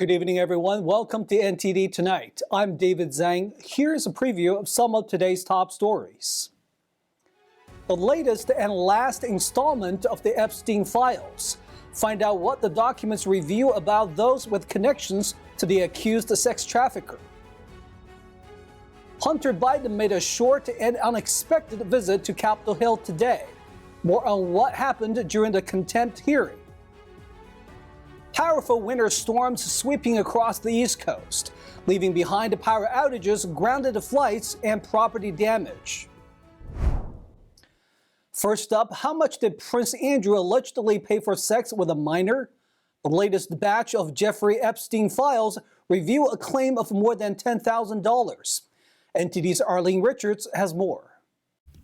Good evening, everyone. Welcome to NTD Tonight. I'm David Zhang. Here's a preview of some of today's top stories. The latest and last installment of the Epstein files. Find out what the documents reveal about those with connections to the accused sex trafficker. Hunter Biden made a short and unexpected visit to Capitol Hill today. More on what happened during the contempt hearing. Powerful winter storms sweeping across the East Coast, leaving behind power outages, grounded flights, and property damage. First up, how much did Prince Andrew allegedly pay for sex with a minor? The latest batch of Jeffrey Epstein files reveal a claim of more than $10,000. NTD's Arlene Richards has more.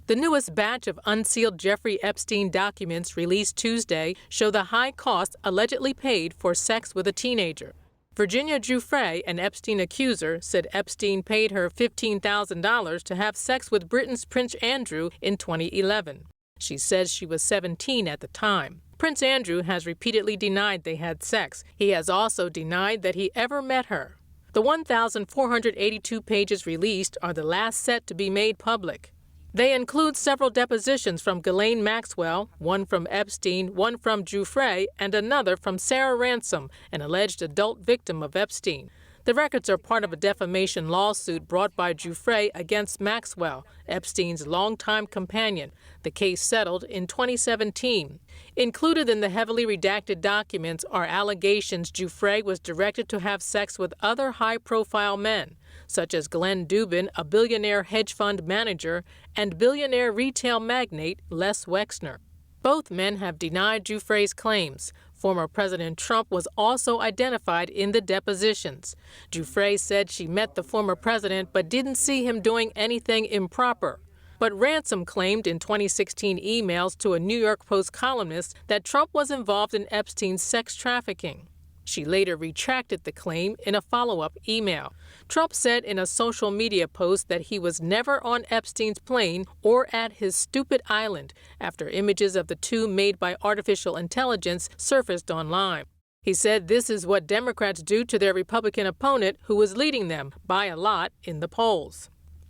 The newest batch of unsealed Jeffrey Epstein documents released Tuesday show the high costs allegedly paid for sex with a teenager. Virginia Giuffre, an Epstein accuser, said Epstein paid her $15,000 to have sex with Britain's Prince Andrew in 2011. She says she was 17 at the time. Prince Andrew has repeatedly denied they had sex. He has also denied that he ever met her. The 1,482 pages released are the last set to be made public. They include several depositions from Ghislaine Maxwell, one from Epstein, one from Giuffre, and another from Sarah Ransom, an alleged adult victim of Epstein. The records are part of a defamation lawsuit brought by Giuffre against Maxwell, Epstein's longtime companion. The case settled in 2017. Included in the heavily redacted documents are allegations Giuffre was directed to have sex with other high-profile men, such as Glenn Dubin, a billionaire hedge fund manager, and billionaire retail magnate Les Wexner. Both men have denied Giuffre's claims. Former President Trump was also identified in the depositions. Giuffre said she met the former president but didn't see him doing anything improper. But Ransom claimed in 2016 emails to a New York Post columnist that Trump was involved in Epstein's sex trafficking. She later retracted the claim in a follow-up email. Trump said in a social media post that he was never on Epstein's plane or at his stupid island after images of the two made by artificial intelligence surfaced online. He said this is what Democrats do to their Republican opponent who was leading them by a lot in the polls.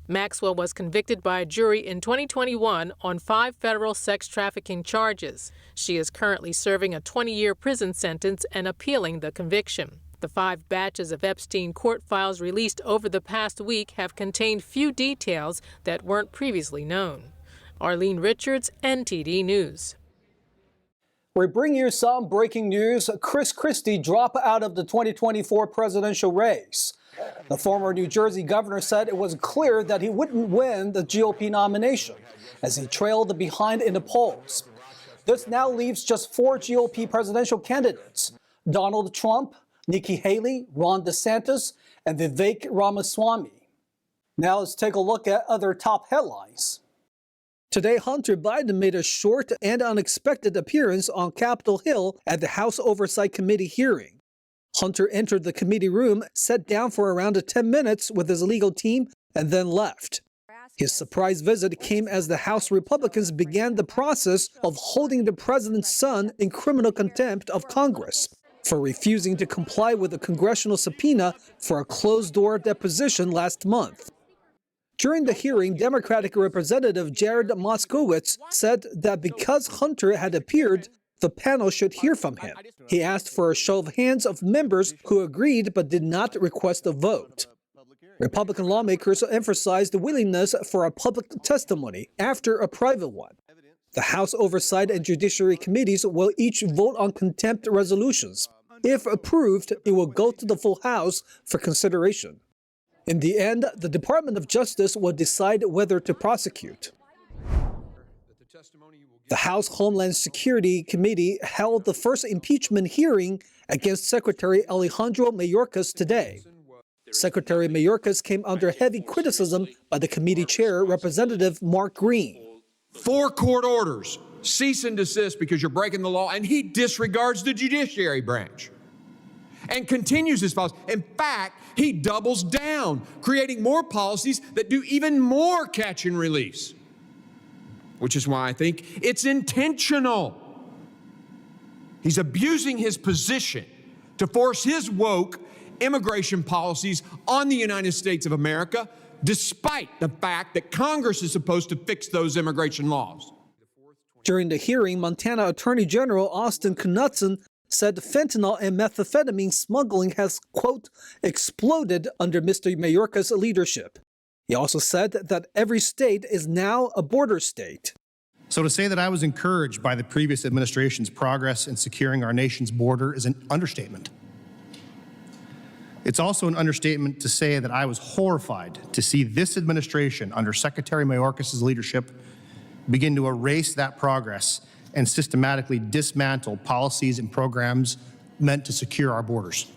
Maxwell was convicted by a jury in 2021 on 5 federal sex trafficking charges. She is currently serving a 20-year prison sentence and appealing the conviction. The 5 batches of Epstein court files released over the past week have contained few details that weren't previously known. Arlene Richards, NTD News. We bring you some breaking news. Christie dropped out of the 2024 presidential race. The former New Jersey governor said it was clear that he wouldn't win the GOP nomination as he trailed behind in the polls. This now leaves just 4 GOP presidential candidates: Donald Trump, Nikki Haley, Ron DeSantis, and Vivek Ramaswamy. Now let's take a look at other top headlines. Today, Hunter Biden made a short and unexpected appearance on Capitol Hill at the House Oversight Committee hearing. Hunter entered the committee room, sat down for around 10 minutes with his legal team, and then left. His surprise visit came as the House Republicans began the process of holding the president's son in criminal contempt of Congress for refusing to comply with a congressional subpoena for a closed-door deposition last month. During the hearing, Democratic Representative Jared Moskowitz said that because Hunter had appeared, the panel should hear from him. He asked for a show of hands of members who agreed but did not request a vote. Republican lawmakers emphasized the willingness for a public testimony after a private one. The House Oversight and Judiciary Committees will each vote on contempt resolutions. If approved, it will go to the full House for consideration. In the end, the Department of Justice will decide whether to prosecute. The House Homeland Security Committee held the first impeachment hearing against Secretary Alejandro Mayorkas today. Secretary Mayorkas came under heavy criticism by the committee chair, Representative Mark Green. 4 court orders, cease and desist because you're breaking the law, and he disregards the judiciary branch and continues his policy. In fact, he doubles down, creating more policies that do even more catch and release, which is why I think it's intentional. He's abusing his position to force his woke immigration policies on the United States of America, despite the fact that Congress is supposed to fix those immigration laws. During the hearing, Montana Attorney General Austin Knudsen said fentanyl and methamphetamine smuggling has, quote, exploded under Mr. Mayorkas' leadership. He also said that every state is now a border state. So to say that I was encouraged by the previous administration's progress in securing our nation's border is an understatement. It's also an understatement to say that I was horrified to see this administration under Secretary Mayorkas' leadership begin to erase that progress and systematically dismantle policies and programs meant to secure our borders.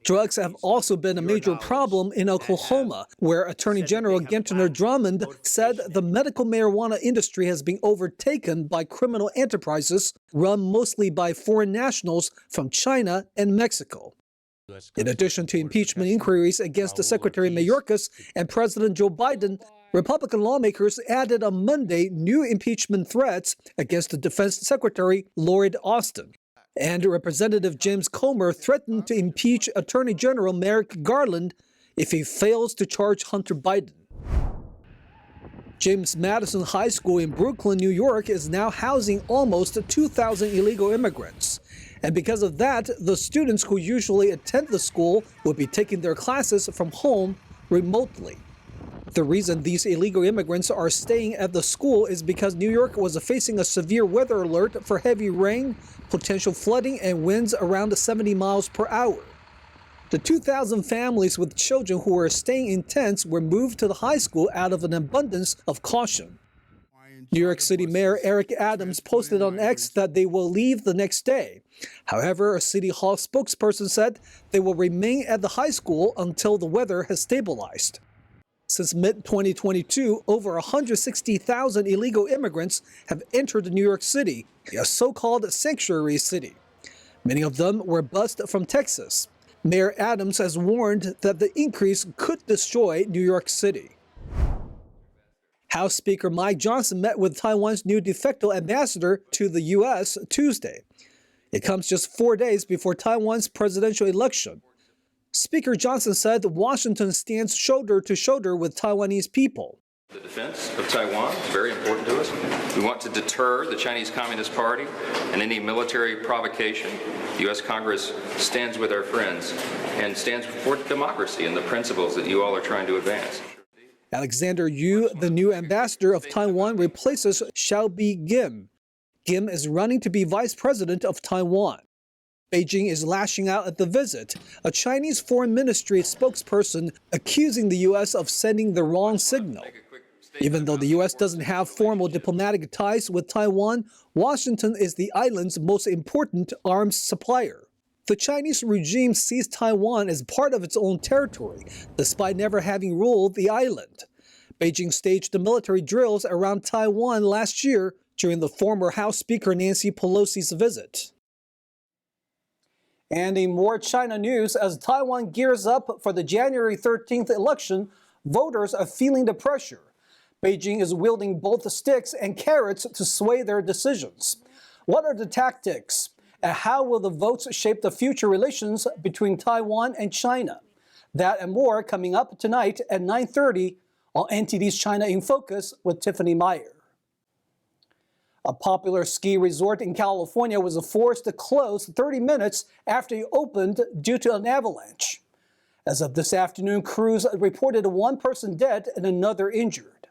Drugs have also been a major problem in Oklahoma, where Attorney General Governor Draymond said the medical marijuana industry has been overtaken by criminal enterprises run mostly by foreign nationals from China and Mexico. In addition to impeachment inquiries against Secretary Mayorkas and President Joe Biden, Republican lawmakers added on Monday new impeachment threats against the Defense Secretary Lloyd Austin. And Representative James Comer threatened to impeach Attorney General Merrick Garland if he fails to charge Hunter Biden. James Madison High School in Brooklyn, New York is now housing almost 2,000 illegal immigrants. And because of that, the students who usually attend the school will be taking their classes from home remotely. The reason these illegal immigrants are staying at the school is because New York was facing a severe weather alert for heavy rain, potential flooding, and winds around 70 miles per hour. The 2,000 families with children who were staying in tents were moved to the high school out of an abundance of caution. New York City Mayor Eric Adams posted on X that they will leave the next day. However, a City Hall spokesperson said they will remain at the high school until the weather has stabilized. Since mid-2022, over 160,000 illegal immigrants have entered New York City, a so-called sanctuary city. Many of them were bused from Texas. Mayor Adams has warned that the increase could destroy New York City. House Speaker Mike Johnson met with Taiwan's new de facto ambassador to the U.S. Tuesday. It comes just 4 days before Taiwan's presidential election. Speaker Johnson said Washington stands shoulder to shoulder with Taiwanese people. The defense of Taiwan is very important to us. We want to deter the Chinese Communist Party and any military provocation. The U.S. Congress stands with our friends and stands for democracy and the principles that you all are trying to advance. Alexander Yu, the new ambassador of Taiwan, replaces Xiaobi Kim. Kim is running to be vice president of Taiwan. Beijing is lashing out at the visit, a Chinese foreign ministry spokesperson accusing the U.S. of sending the wrong signal. Even though the U.S. doesn't have formal diplomatic ties with Taiwan, Washington is the island's most important arms supplier. The Chinese regime sees Taiwan as part of its own territory, despite never having ruled the island. Beijing staged the military drills around Taiwan last year during the former House Speaker Nancy Pelosi's visit. And in more China news, as Taiwan gears up for the January 13th election, voters are feeling the pressure. Beijing is wielding both sticks and carrots to sway their decisions. What are the tactics? And how will the votes shape the future relations between Taiwan and China? That and more coming up tonight at 9:30 on NTD's China in Focus with Tiffany Meyer. A popular ski resort in California was forced to close 30 minutes after it opened due to an avalanche. As of this afternoon, crews reported one person dead and another injured.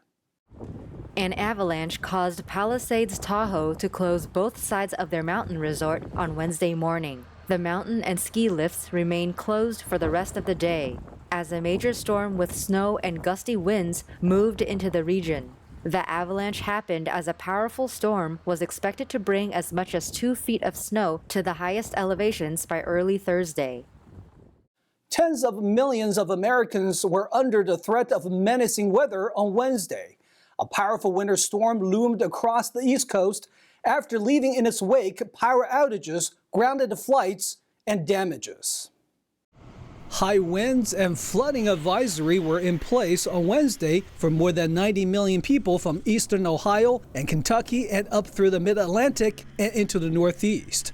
An avalanche caused Palisades Tahoe to close both sides of their mountain resort on Wednesday morning. The mountain and ski lifts remain closed for the rest of the day, as a major storm with snow and gusty winds moved into the region. The avalanche happened as a powerful storm was expected to bring as much as 2 feet of snow to the highest elevations by early Thursday. Tens of millions of Americans were under the threat of menacing weather on Wednesday. A powerful winter storm loomed across the East Coast after leaving in its wake power outages, grounded flights, and damages. High winds and flooding advisory were in place on Wednesday for more than 90 million people from eastern Ohio and Kentucky and up through the mid-Atlantic and into the Northeast.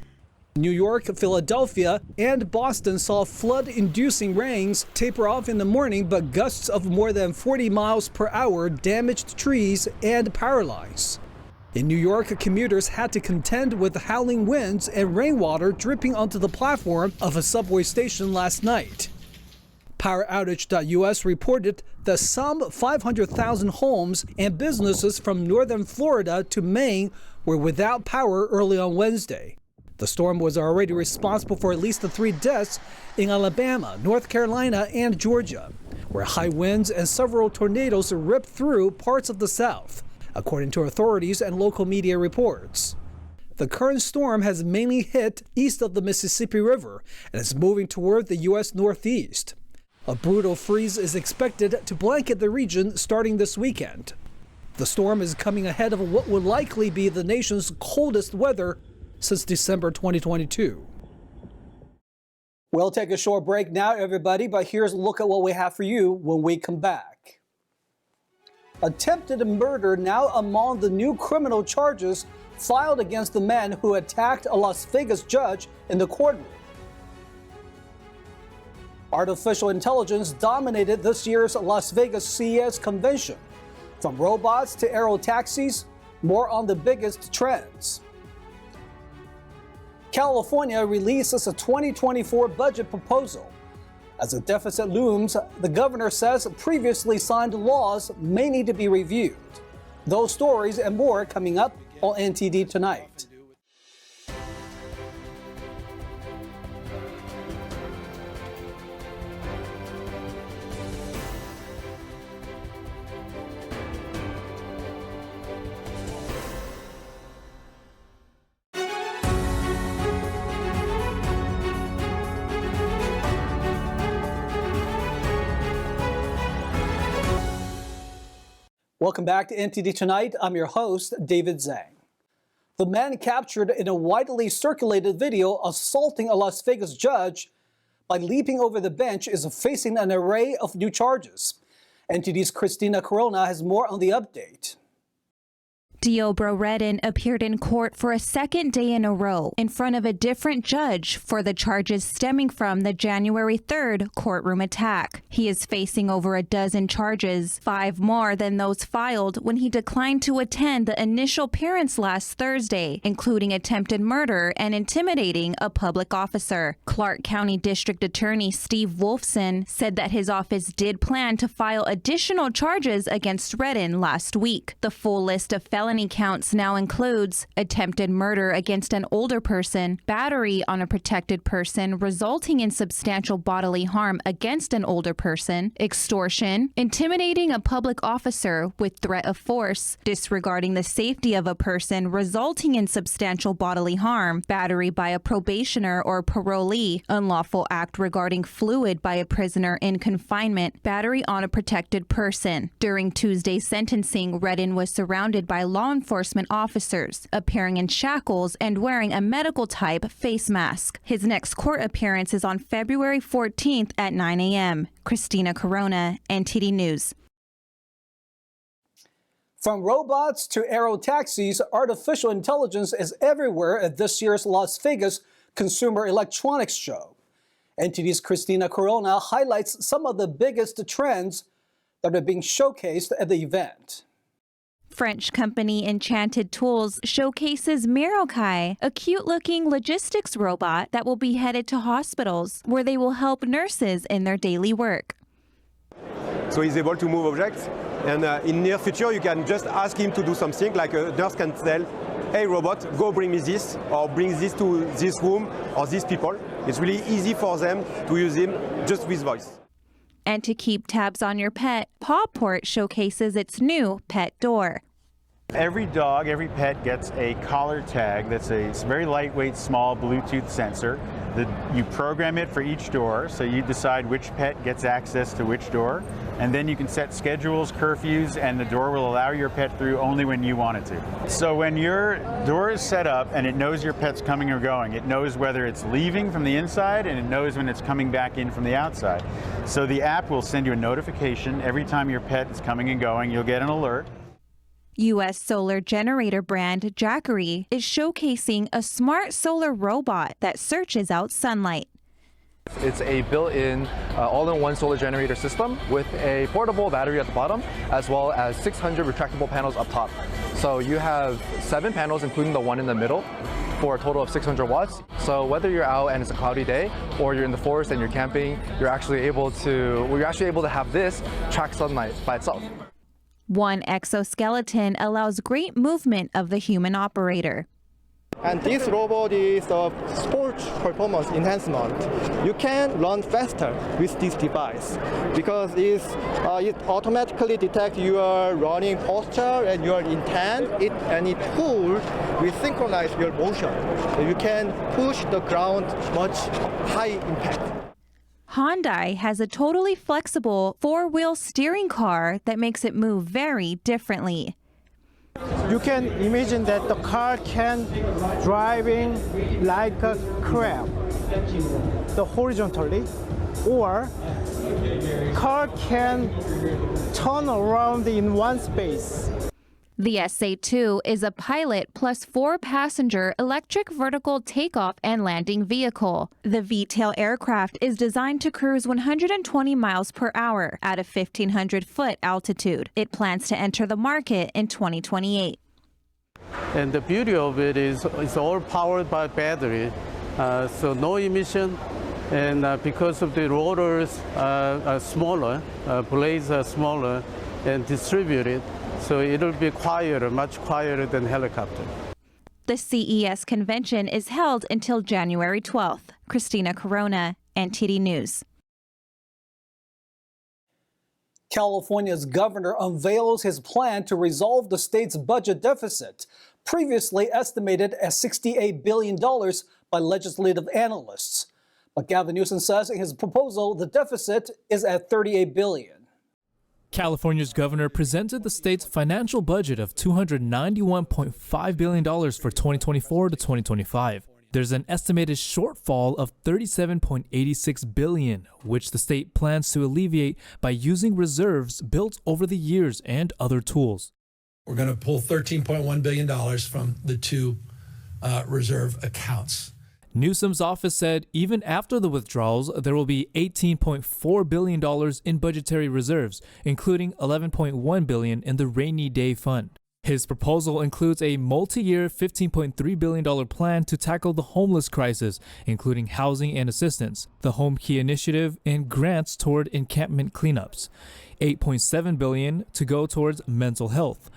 New York, Philadelphia, and Boston saw flood-inducing rains taper off in the morning, but gusts of more than 40 miles per hour damaged trees and power lines. In New York, commuters had to contend with howling winds and rainwater dripping onto the platform of a subway station last night. PowerOutage.us reported that some 500,000 homes and businesses from northern Florida to Maine were without power early on Wednesday. The storm was already responsible for at least 3 deaths in Alabama, North Carolina, and Georgia, where high winds and several tornadoes ripped through parts of the South, according to authorities and local media reports. The current storm has mainly hit east of the Mississippi River and is moving toward the U.S. Northeast. A brutal freeze is expected to blanket the region starting this weekend. The storm is coming ahead of what will likely be the nation's coldest weather since December 2022. We'll take a short break now, everybody, but here's a look at what we have for you when we come back. Attempted murder now among the new criminal charges filed against the man who attacked a Las Vegas judge in the courtroom. Artificial intelligence dominated this year's Las Vegas CES Convention. From robots to aero taxis, more on the biggest trends. California releases a 2024 budget proposal. As the deficit looms, the governor says previously signed laws may need to be reviewed. Those stories and more coming up on NTD Tonight. Welcome back to NTD Tonight. I'm your host, David Zhang. The man captured in a widely circulated video assaulting a Las Vegas judge by leaping over the bench is facing an array of new charges. NTD's Christina Corona has more on the update. Deobra Redden appeared in court for a second day in a row in front of a different judge for the charges stemming from the January 3rd courtroom attack. He is facing over a dozen charges, 5 more than those filed when he declined to attend the initial appearance last Thursday, including attempted murder and intimidating a public officer. Clark County District Attorney Steve Wolfson said that his office did plan to file additional charges against Redden last week. The full list of felony counts now includes attempted murder against an older person, battery on a protected person resulting in substantial bodily harm against an older person, extortion, intimidating a public officer with threat of force, disregarding the safety of a person resulting in substantial bodily harm, battery by a probationer or parolee, unlawful act regarding fluid by a prisoner in confinement, battery on a protected person. During Tuesday's sentencing, Redden was surrounded by law enforcement officers, appearing in shackles and wearing a medical-type face mask. His next court appearance is on February 14th at 9 a.m. Christina Corona, NTD News. From robots to aero taxis, artificial intelligence is everywhere at this year's Las Vegas Consumer Electronics Show. NTD's Christina Corona highlights some of the biggest trends that are being showcased at the event. French company Enchanted Tools showcases Mayorkas, a cute-looking logistics robot that will be headed to hospitals, where they will help nurses in their daily work. So he's able to move objects, and in near future you can just ask him to do something, like a nurse can tell, hey robot, go bring me this, or bring this to this room, or these people. It's really easy for them to use him just with voice. And to keep tabs on your pet, Pawport showcases its new pet door. Every dog, every pet gets a collar tag that's a very lightweight, small Bluetooth sensor. You program it for each door, so you decide which pet gets access to which door, and then you can set schedules, curfews, and the door will allow your pet through only when you want it to. So when your door is set up and it knows your pet's coming or going, it knows whether it's leaving from the inside and it knows when it's coming back in from the outside. So the app will send you a notification every time your pet is coming and going. You'll get an alert. U.S. solar generator brand Jackery is showcasing a smart solar robot that searches out sunlight. It's a built-in, all-in-one solar generator system with a portable battery at the bottom, as well as 600 retractable panels up top. So you have 7 panels, including the one in the middle, for a total of 600 watts. So whether you're out and it's a cloudy day, or you're in the forest and you're camping, you're actually able to have this track sunlight by itself. One exoskeleton allows great movement of the human operator. And this robot is a sports performance enhancement. You can run faster with this device because it automatically detects your running posture and your intent, and it will synchronize your motion. You can push the ground much high impact. Hyundai has a totally flexible 4-wheel steering car that makes it move very differently. You can imagine that the car can driving like a crab, horizontally, or car can turn around in one space. The SA-2 is a pilot plus 4-passenger electric vertical takeoff and landing vehicle. The V-tail aircraft is designed to cruise 120 miles per hour at a 1,500-foot altitude. It plans to enter the market in 2028. And the beauty of it is it's all powered by battery, so no emission. And because of the rotors are smaller, blades are smaller and distributed, so it'll be quieter, much quieter than helicopter. The CES Convention is held until January 12th. Christina Corona, NTD News. California's governor unveils his plan to resolve the state's budget deficit, previously estimated at $68 billion by legislative analysts. But Gavin Newsom says in his proposal, the deficit is at $38 billion. California's governor presented the state's financial budget of $291.5 billion for 2024 to 2025. There's an estimated shortfall of $37.86 billion, which the state plans to alleviate by using reserves built over the years and other tools. We're going to pull $13.1 billion from the 2 reserve accounts. Newsom's office said even after the withdrawals, there will be $18.4 billion in budgetary reserves, including $11.1 billion in the Rainy Day Fund. His proposal includes a multi-year $15.3 billion plan to tackle the homeless crisis, including housing and assistance, the Home Key Initiative, and grants toward encampment cleanups. $8.7 billion to go towards mental health.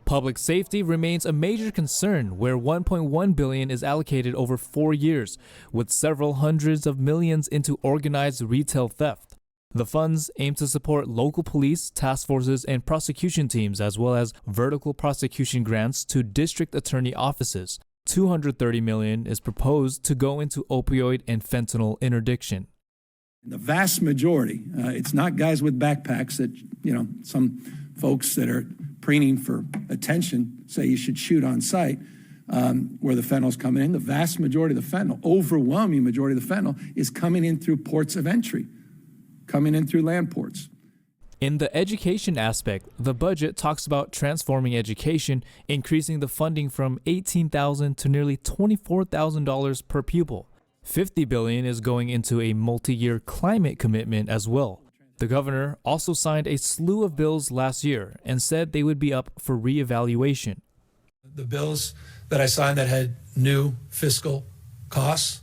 Public safety remains a major concern, where $1.1 billion is allocated over 4 years, with several hundreds of millions into organized retail theft. The funds aim to support local police, task forces, and prosecution teams, as well as vertical prosecution grants to district attorney offices. $230 million is proposed to go into opioid and fentanyl interdiction. The vast majority, it's not guys with backpacks that, some folks that are preening for attention say you should shoot on sight, where the fentanyl's coming in. The vast majority of the fentanyl, overwhelming majority of the fentanyl, is coming in through ports of entry, coming in through land ports. In the education aspect, the budget talks about transforming education, increasing the funding from $18,000 to nearly $24,000 per pupil. $50 billion is going into a multi-year climate commitment as well. The governor also signed a slew of bills last year and said they would be up for reevaluation. The bills that I signed that had new fiscal costs,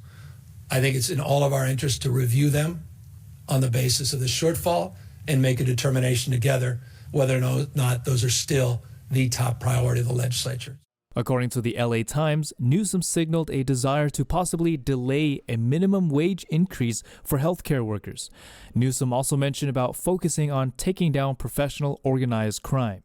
I think it's in all of our interest to review them on the basis of the shortfall and make a determination together whether or not those are still the top priority of the legislature. According to the LA Times, Newsom signaled a desire to possibly delay a minimum wage increase for healthcare workers. Newsom also mentioned about focusing on taking down professional organized crime.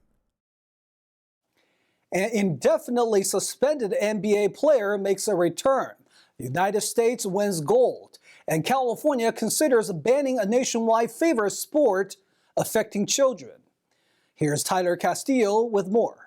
An indefinitely suspended NBA player makes a return. The United States wins gold, and California considers banning a nationwide favorite sport affecting children. Here's Tyler Castillo with more.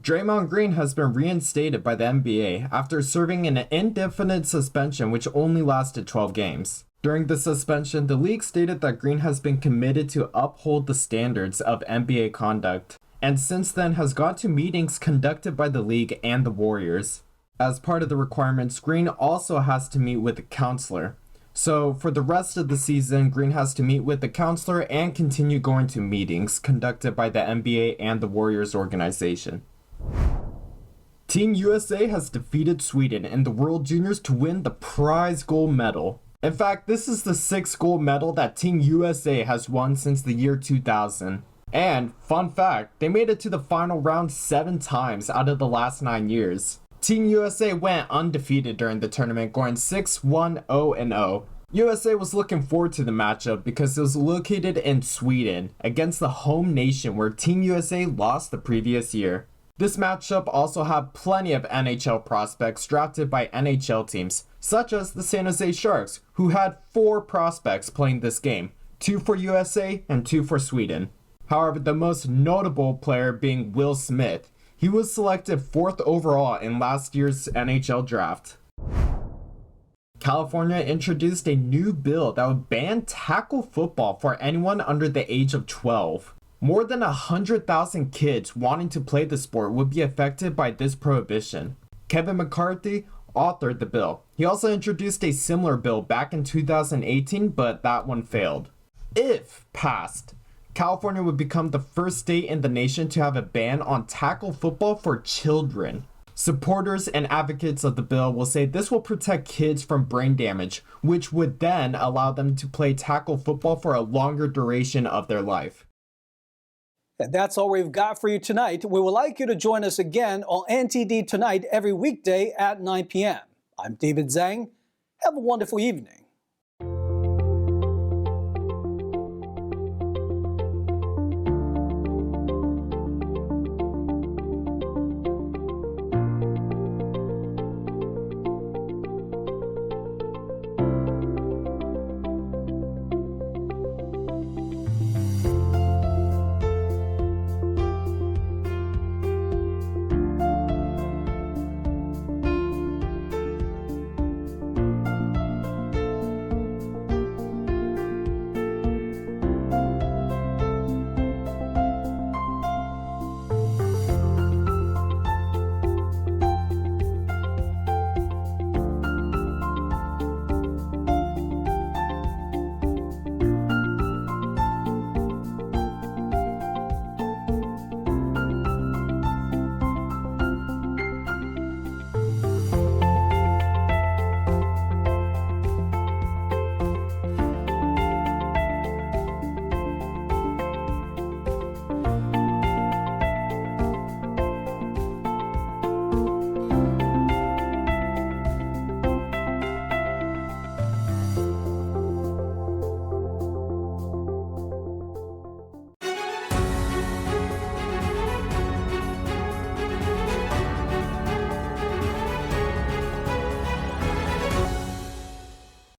Draymond Green has been reinstated by the NBA after serving an indefinite suspension which only lasted 12 games. During the suspension, the league stated that Green has been committed to uphold the standards of NBA conduct and since then has gone to meetings conducted by the league and the Warriors. As part of the requirements, Green also has to meet with the counselor. So for the rest of the season, Green has to meet with the counselor and continue going to meetings conducted by the NBA and the Warriors organization. Team USA has defeated Sweden in the World Juniors to win the prize gold medal. In fact, this is the 6th gold medal that Team USA has won since the year 2000. And, fun fact, they made it to the final round 7 times out of the last 9 years. Team USA went undefeated during the tournament, going 6-1-0-0. USA was looking forward to the matchup because it was located in Sweden against the home nation where Team USA lost the previous year. This matchup also had plenty of NHL prospects drafted by NHL teams, such as the San Jose Sharks, who had 4 prospects playing this game, 2 for USA and 2 for Sweden. However, the most notable player being Will Smith. He was selected 4th overall in last year's NHL draft. California introduced a new bill that would ban tackle football for anyone under the age of 12. More than 100,000 kids wanting to play the sport would be affected by this prohibition. Kevin McCarthy authored the bill. He also introduced a similar bill back in 2018, but that one failed. If passed, California would become the first state in the nation to have a ban on tackle football for children. Supporters and advocates of the bill will say this will protect kids from brain damage, which would then allow them to play tackle football for a longer duration of their life. And that's all we've got for you tonight. We would like you to join us again on NTD Tonight every weekday at 9 p.m. I'm David Zhang. Have a wonderful evening.